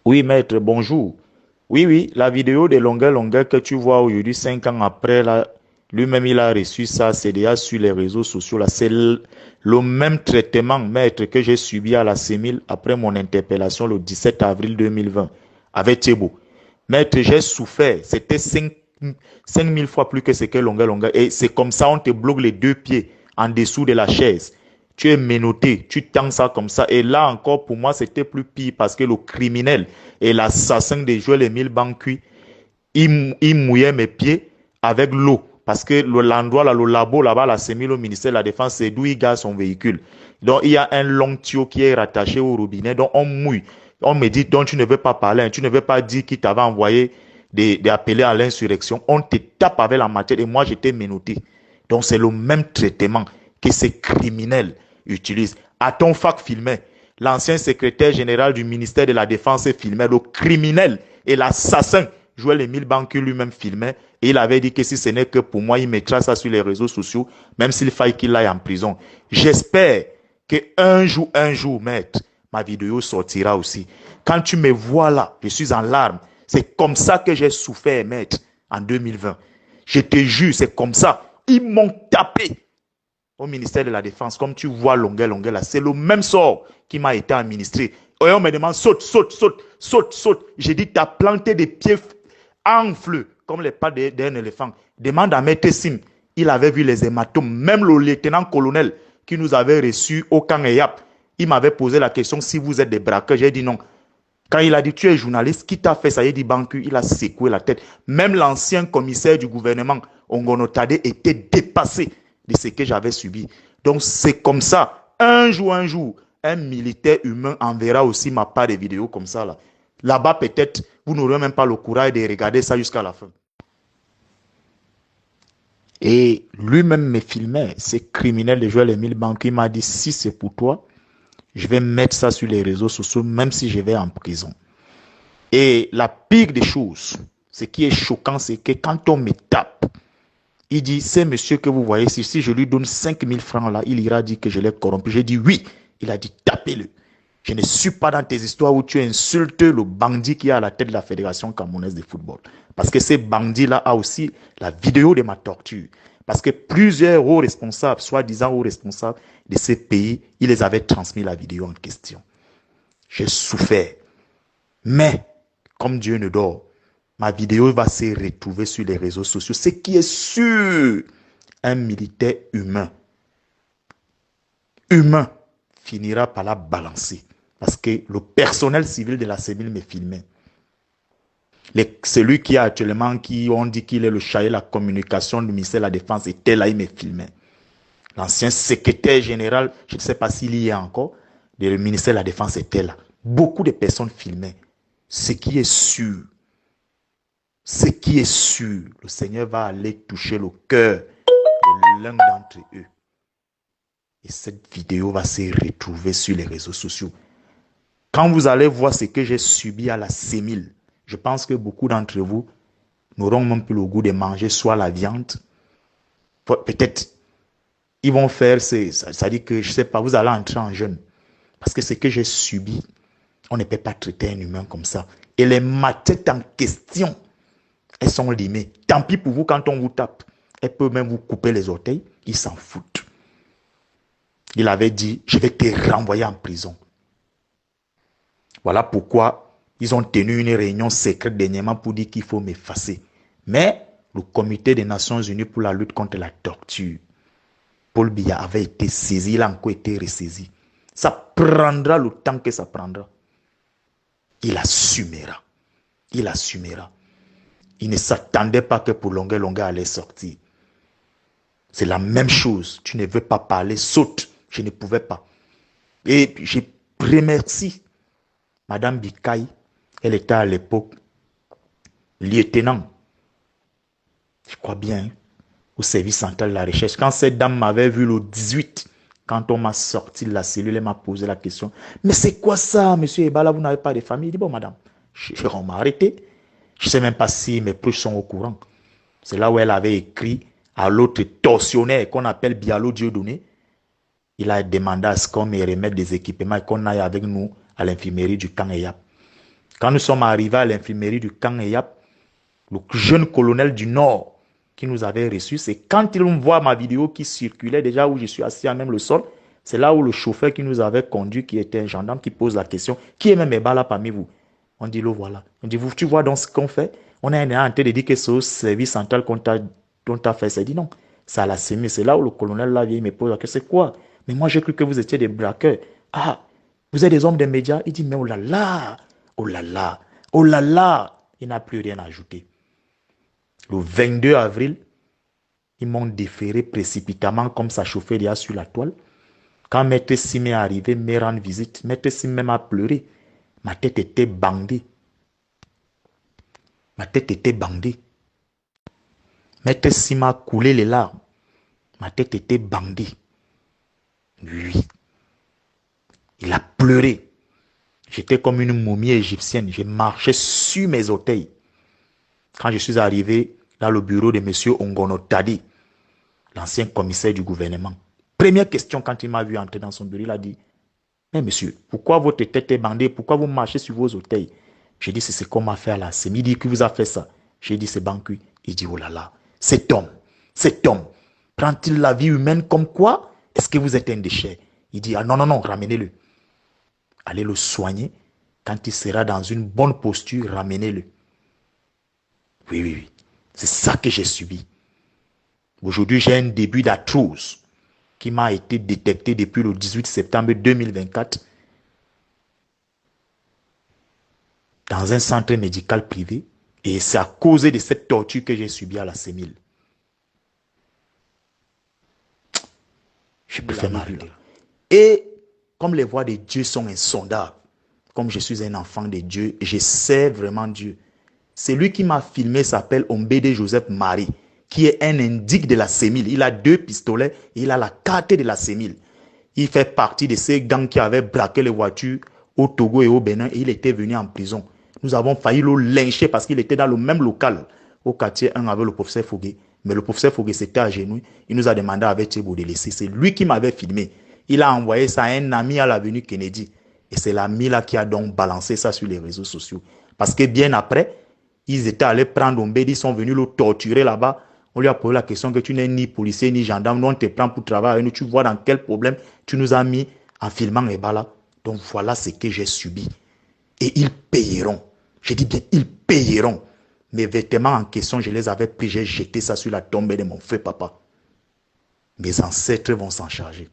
Oui, maître, bonjour. Oui, oui, la vidéo de longueur longueur que tu vois aujourd'hui, 5 ans après, là, lui-même, il a reçu ça, c'est déjà sur les réseaux sociaux, là. C'est le même traitement, maître, que j'ai subi à la CEMIL après mon interpellation le 17 avril 2020 avec Thibault. Maître, j'ai souffert. C'était 5000 fois plus que ce que longueur longueur. Et c'est comme ça, on te bloque les deux pieds en dessous de la chaise. Tu es menotté, tu tends ça comme ça. Et là encore, pour moi, c'était plus pire parce que le criminel et l'assassin de Joël Émile Banqui, il mouillait mes pieds avec l'eau. Parce que l'endroit, là, le labo, là-bas, là, c'est mis au ministère de la Défense, c'est d'où il garde son véhicule. Donc, il y a un long tuyau qui est rattaché au robinet, donc on mouille. On me dit, donc tu ne veux pas parler, hein, tu ne veux pas dire qu'il t'avait envoyé des appelés à l'insurrection. On te tape avec la matière et moi, j'étais menotté. Donc, c'est le même traitement que ces criminels utilisent. À ton fac filmait, l'ancien secrétaire général du ministère de la Défense filmait, le criminel et l'assassin Joël Émile Banqui lui-même filmait et il avait dit que si ce n'est que pour moi, il mettra ça sur les réseaux sociaux, même s'il faille qu'il aille en prison. J'espère qu'un jour, maître, ma vidéo sortira aussi. Quand tu me vois là, je suis en larmes. C'est comme ça que j'ai souffert, maître, en 2020. Je te jure, c'est comme ça. Ils m'ont tapé au ministère de la Défense, comme tu vois longueur, longueur là. C'est le même sort qui m'a été administré. Et on me demande, saute, saute, saute, saute, saute. J'ai dit, tu as planté des pieds enfle comme les pattes d'un éléphant. Demande à Maître Sim. Il avait vu les hématomes. Même le lieutenant-colonel qui nous avait reçus au camp EYAP, il m'avait posé la question si vous êtes des braqueurs. J'ai dit non. Quand il a dit tu es journaliste, qui t'a fait ça? Il dit Banqui, il a secoué la tête. Même l'ancien commissaire du gouvernement, Ongono Tade, était dépassé de ce que j'avais subi. Donc c'est comme ça. Un jour, un militaire humain enverra aussi ma part de vidéos comme ça là. Là-bas, peut-être, vous n'aurez même pas le courage de regarder ça jusqu'à la fin. Et lui-même me filmait, ce criminel de Joël Émile Banqui m'a dit, si c'est pour toi, je vais mettre ça sur les réseaux sociaux, même si je vais en prison. Et la pire des choses, ce qui est choquant, c'est que quand on me tape, il dit, c'est monsieur que vous voyez, si je lui donne 5000 francs là, il ira dire que je l'ai corrompu. J'ai dit oui. Il a dit, tapez-le. Je ne suis pas dans tes histoires où tu insultes le bandit qui est à la tête de la Fédération camerounaise de football. Parce que ce bandit-là a aussi la vidéo de ma torture. Parce que plusieurs hauts responsables, soi-disant hauts responsables de ces pays, ils les avaient transmis la vidéo en question. J'ai souffert. Mais, comme Dieu ne dort, ma vidéo va se retrouver sur les réseaux sociaux. Ce qui est sûr, un militaire humain, finira par la balancer. Parce que le personnel civil de la CEMIL me filmait. Celui qui est actuellement, qui on dit qu'il est le chargé de la communication du ministère de la Défense, était là, il me filmait. L'ancien secrétaire général, je ne sais pas s'il y est encore, du ministère de la Défense était là. Beaucoup de personnes filmaient. Ce qui est sûr, le Seigneur va aller toucher le cœur de l'un d'entre eux. Et cette vidéo va se retrouver sur les réseaux sociaux. Quand vous allez voir ce que j'ai subi à la CEMIL, je pense que beaucoup d'entre vous n'auront même plus le goût de manger soit la viande. Peut-être, ils vont faire, ça dit que, je ne sais pas, vous allez entrer en jeûne. Parce que ce que j'ai subi, on ne peut pas traiter un humain comme ça. Et les machettes en question, elles sont limées. Tant pis pour vous quand on vous tape. Elles peuvent même vous couper les orteils. Ils s'en foutent. Il avait dit, je vais te renvoyer en prison. Voilà pourquoi ils ont tenu une réunion secrète dernièrement pour dire qu'il faut m'effacer. Mais le comité des Nations Unies pour la lutte contre la torture, Paul Biya avait été saisi, il a encore été ressaisi. Ça prendra le temps que ça prendra. Il assumera. Il assumera. Il ne s'attendait pas que pour longueur allait sortir. C'est la même chose. Tu ne veux pas parler, saute. Je ne pouvais pas. Et je remercie Madame Bikaï. Elle était à l'époque lieutenant, je crois bien, au service central de la recherche. Quand cette dame m'avait vu le 18, quand on m'a sorti de la cellule, elle m'a posé la question. Mais c'est quoi ça, monsieur Ebala, vous n'avez pas de famille? Il dit, bon, madame, on m'a arrêté. Je ne sais même pas si mes proches sont au courant. C'est là où elle avait écrit à l'autre tortionnaire qu'on appelle Bialo Dieudonné. Il a demandé à ce qu'on me remette des équipements et qu'on aille avec nous à l'infirmerie du camp EYAP. Quand nous sommes arrivés à l'infirmerie du camp Eyap, le jeune colonel du Nord qui nous avait reçus, c'est quand il voit ma vidéo qui circulait déjà où je suis assis à même le sol, c'est là où le chauffeur qui nous avait conduit, qui était un gendarme, qui pose la question, qui est même là parmi vous? On dit, le voilà. On dit, tu vois donc ce qu'on fait? On est en train de dire que c'est au service central qu'on t'a fait. C'est dit non, c'est à la CEMI. C'est là où le colonel là vient, il me pose la question, c'est quoi? Mais moi j'ai cru que vous étiez des braqueurs. Ah, vous êtes des hommes des médias? Il dit, mais oh là là, oh là là, oh là là. Il n'a plus rien à ajouter. Le 22 avril, ils m'ont déféré précipitamment comme ça chauffait déjà sur la toile. Quand Maître Sim est arrivé me rendre visite, Maître Sim même a pleuré. Ma tête était bandée. Ma tête était bandée. Maître Sim a coulé les larmes. Ma tête était bandée. Oui. Il a pleuré. J'étais comme une momie égyptienne. Je marchais sur mes orteils. Quand je suis arrivé dans le bureau de M. Ongono Tadi, l'ancien commissaire du gouvernement, première question quand il m'a vu entrer dans son bureau, il a dit, mais monsieur, pourquoi votre tête est bandée? Pourquoi vous marchez sur vos orteils? J'ai dit, c'est ce qu'on m'a fait là. C'est midi qui vous a fait ça. J'ai dit, c'est Banqui. Il dit, oh là là, cet homme, prend-il la vie humaine comme quoi? Est-ce que vous êtes un déchet? Il dit, ah non, non, non, ramenez-le. Allez le soigner. Quand il sera dans une bonne posture, ramenez-le. Oui, oui, oui. C'est ça que j'ai subi. Aujourd'hui, j'ai un début d'arthrose qui m'a été détecté depuis le 18 septembre 2024 dans un centre médical privé. Et c'est à cause de cette torture que j'ai subie à la CEMIL. Je préfère m'arrêter. Et comme les voies de Dieu sont insondables, comme je suis un enfant de Dieu, je sais vraiment Dieu. C'est lui qui m'a filmé, s'appelle Ombede Joseph Marie, qui est un indique de la CEMIL. Il a 2 pistolets et il a la carte de la CEMIL. Il fait partie de ces gangs qui avaient braqué les voitures au Togo et au Bénin et il était venu en prison. Nous avons failli le lyncher parce qu'il était dans le même local au quartier 1 avec le professeur Fogué. Mais le professeur Fogué s'était à genoux. Il nous a demandé avec Thibaut de laisser. C'est lui qui m'avait filmé. Il a envoyé ça à un ami à l'avenue Kennedy. Et c'est l'ami là qui a donc balancé ça sur les réseaux sociaux. Parce que bien après, ils étaient allés prendre Ombedi, ils sont venus le torturer là-bas. On lui a posé la question que tu n'es ni policier ni gendarme. Nous, on te prend pour travailler avec nous. Tu vois dans quel problème tu nous as mis en filmant Ebala. Donc voilà ce que j'ai subi. Et ils payeront. Je dis bien, ils payeront. Mes vêtements en question, je les avais pris. J'ai jeté ça sur la tombe de mon feu papa. Mes ancêtres vont s'en charger.